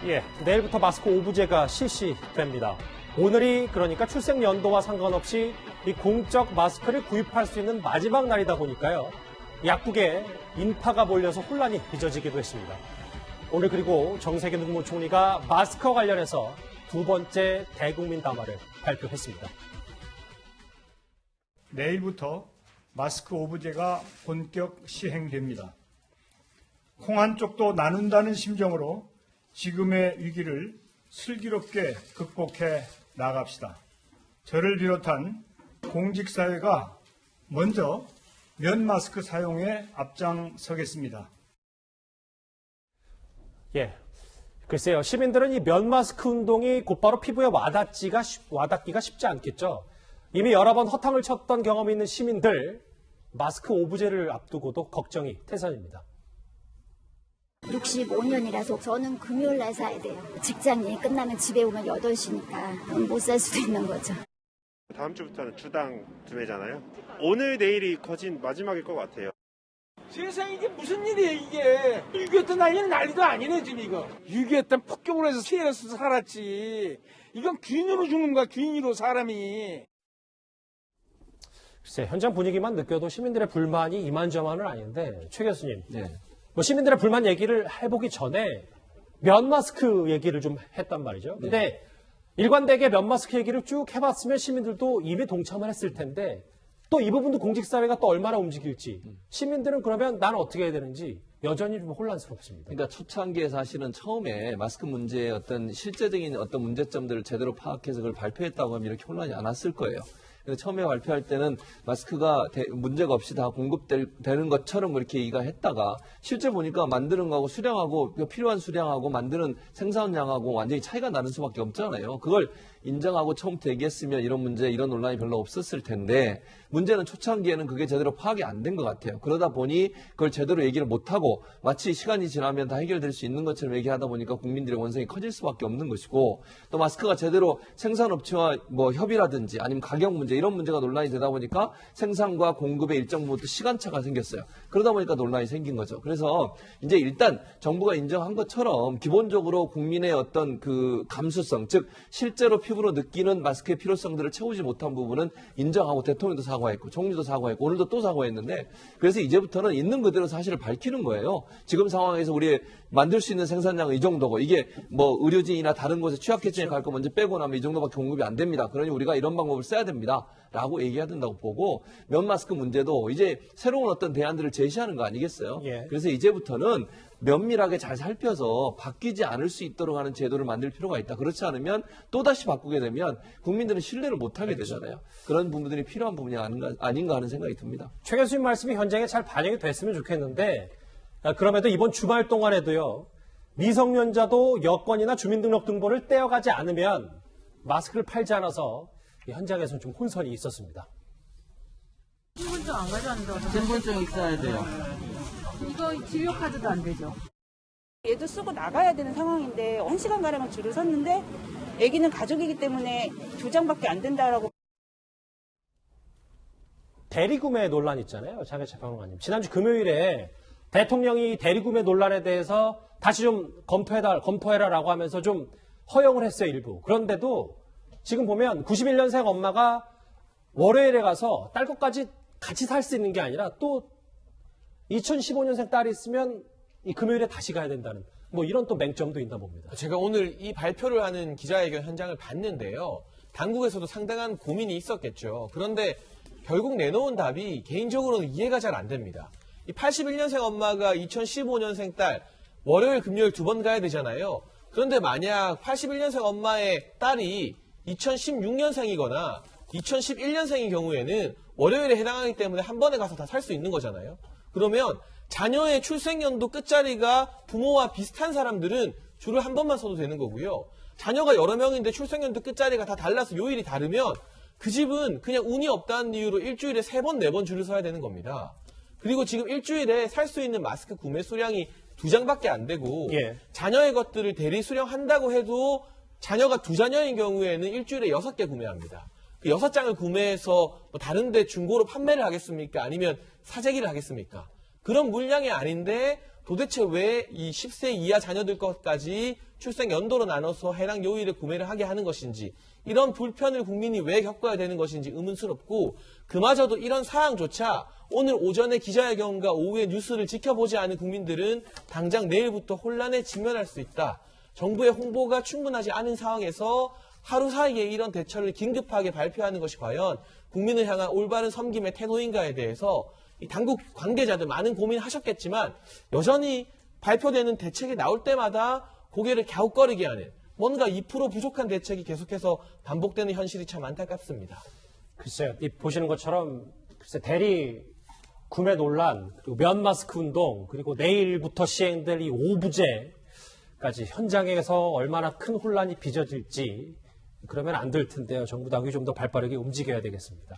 예, 내일부터 마스크 오부제가 실시됩니다. 오늘이 그러니까 출생 연도와 상관없이 이 공적 마스크를 구입할 수 있는 마지막 날이다 보니까요. 약국에 인파가 몰려서 혼란이 빚어지기도 했습니다. 오늘 그리고 정세균 국무총리가 마스크와 관련해서 두 번째 대국민 담화를 발표했습니다. 내일부터 마스크 오부제가 본격 시행됩니다. 콩 한 쪽도 나눈다는 심정으로 지금의 위기를 슬기롭게 극복해 나갑시다. 저를 비롯한 공직사회가 먼저 면 마스크 사용에 앞장서겠습니다. 예, 글쎄요. 시민들은 이 면 마스크 운동이 곧바로 피부에 와닿기가 쉽지 않겠죠. 이미 여러 번 허탕을 쳤던 경험이 있는 시민들, 마스크 오부제를 앞두고도 걱정이 태산입니다. 65년이라서 저는 금요일 날 사야 돼요. 직장이 끝나면 집에 오면 8시니까 못 살 수도 있는 거죠. 다음 주부터는 주당 2배잖아요. 오늘 내일이 거진 마지막일 것 같아요. 세상에 이게 무슨 일이에요 이게. 6.25 때 난리는 난리도 아니네 지금 이거. 6.25 때 폭격을 해서 피해서 살았지. 이건 균으로 죽는 거야, 균으로 사람이. 글쎄, 현장 분위기만 느껴도 시민들의 불만이 이만저만은 아닌데, 최 교수님. 네. 뭐 시민들의 불만 얘기를 해보기 전에 면 마스크 얘기를 좀 했단 말이죠. 근데 일관되게 면 마스크 얘기를 쭉 해봤으면 시민들도 이미 동참을 했을 텐데 또 이 부분도 공직사회가 또 얼마나 움직일지 시민들은 그러면 나는 어떻게 해야 되는지 여전히 좀 혼란스럽습니다. 그러니까 초창기에 사실은 처음에 마스크 문제의 어떤 실제적인 어떤 문제점들을 제대로 파악해서 그걸 발표했다고 하면 이렇게 혼란이 안 왔을 거예요. 처음에 발표할 때는 마스크가 문제가 없이 다 공급되는 것처럼 그렇게 얘기가 했다가 실제 보니까 만드는 거하고 수량하고 필요한 수량하고 만드는 생산량하고 완전히 차이가 나는 수밖에 없잖아요. 그걸 인정하고 처음부터 얘기했으면 이런 문제, 이런 논란이 별로 없었을 텐데 문제는 초창기에는 그게 제대로 파악이 안 된 것 같아요. 그러다 보니 그걸 제대로 얘기를 못하고 마치 시간이 지나면 다 해결될 수 있는 것처럼 얘기하다 보니까 국민들의 원성이 커질 수밖에 없는 것이고 또 마스크가 제대로 생산업체와 뭐 협의라든지 아니면 가격 문제 이런 문제가 논란이 되다 보니까 생산과 공급의 일정 부분 시간차가 생겼어요. 그러다 보니까 논란이 생긴 거죠. 그래서 이제 일단 정부가 인정한 것처럼 기본적으로 국민의 어떤 그 감수성, 즉 실제로 피부로 느끼는 마스크의 필요성들을 채우지 못한 부분은 인정하고 대통령도 사과했고 총리도 사과했고 오늘도 또 사과했는데 그래서 이제부터는 있는 그대로 사실을 밝히는 거예요. 지금 상황에서 우리 만들 수 있는 생산량은 이 정도고 이게 뭐 의료진이나 다른 곳에 취약계층에 갈 거 먼저 빼고 나면 이 정도밖에 공급이 안 됩니다. 그러니 우리가 이런 방법을 써야 됩니다. 라고 얘기해야 된다고 보고 면 마스크 문제도 이제 새로운 어떤 대안들을 제시하는 거 아니겠어요? 예. 그래서 이제부터는 면밀하게 잘 살펴서 바뀌지 않을 수 있도록 하는 제도를 만들 필요가 있다. 그렇지 않으면 또다시 바꾸게 되면 국민들은 신뢰를 못하게 되잖아요. 그런 부분들이 필요한 부분이 아닌가 하는 생각이 듭니다. 최 교수님 말씀이 현장에 잘 반영이 됐으면 좋겠는데 그럼에도 이번 주말 동안에도요. 미성년자도 여권이나 주민등록등본을 떼어가지 않으면 마스크를 팔지 않아서 현장에서는 좀 혼선이 있었습니다. 신분증 안 가져왔는데 어떻게? 신분증 있어야 돼요. 이거 지역카드도 안 되죠? 얘도 쓰고 나가야 되는 상황인데 1시간가량 줄을 섰는데 아기는 가족이기 때문에 2장밖에 안 된다라고. 대리구매 논란 있잖아요. 장혜채평론가님. 지난주 금요일에 대통령이 대리구매 논란에 대해서 다시 좀 검토해라라고 하면서 좀 허용을 했어요, 일부. 그런데도 지금 보면 91년생 엄마가 월요일에 가서 딸 것까지 같이 살 수 있는 게 아니라 또 2015년생 딸이 있으면 이 금요일에 다시 가야 된다는 뭐 이런 또 맹점도 있나 봅니다. 제가 오늘 이 발표를 하는 기자회견 현장을 봤는데요. 당국에서도 상당한 고민이 있었겠죠. 그런데 결국 내놓은 답이 개인적으로는 이해가 잘 안 됩니다. 이 81년생 엄마가 2015년생 딸 월요일 금요일 2번 가야 되잖아요. 그런데 만약 81년생 엄마의 딸이 2016년생이거나 2011년생인 경우에는 월요일에 해당하기 때문에 한 번에 가서 다 살 수 있는 거잖아요. 그러면 자녀의 출생연도 끝자리가 부모와 비슷한 사람들은 줄을 한 번만 서도 되는 거고요. 자녀가 여러 명인데 출생연도 끝자리가 다 달라서 요일이 다르면 그 집은 그냥 운이 없다는 이유로 일주일에 3번, 4번 줄을 서야 되는 겁니다. 그리고 지금 일주일에 살 수 있는 마스크 구매 수량이 2장밖에 안 되고 자녀의 것들을 대리 수령한다고 해도 자녀가 2자녀인 경우에는 일주일에 6개 구매합니다. 그 6장을 구매해서 뭐 다른 데 중고로 판매를 하겠습니까? 아니면 사재기를 하겠습니까? 그런 물량이 아닌데 도대체 왜 이 10세 이하 자녀들 것까지 출생 연도로 나눠서 해당 요일에 구매를 하게 하는 것인지, 이런 불편을 국민이 왜 겪어야 되는 것인지 의문스럽고, 그마저도 이런 사항조차 오늘 오전에 기자회견과 오후에 뉴스를 지켜보지 않은 국민들은 당장 내일부터 혼란에 직면할 수 있다. 정부의 홍보가 충분하지 않은 상황에서 하루 사이에 이런 대처를 긴급하게 발표하는 것이 과연 국민을 향한 올바른 섬김의 태도인가에 대해서 이 당국 관계자들 많은 고민하셨겠지만, 여전히 발표되는 대책이 나올 때마다 고개를 갸웃거리게 하는, 뭔가 2% 부족한 대책이 계속해서 반복되는 현실이 참 안타깝습니다. 글쎄요, 이 보시는 것처럼 글쎄 대리 구매 논란, 그리고 면 마스크 운동, 그리고 내일부터 시행될 이 오부제까지 현장에서 얼마나 큰 혼란이 빚어질지 그러면 안 될 텐데요. 정부 당국이 좀 더 발빠르게 움직여야 되겠습니다.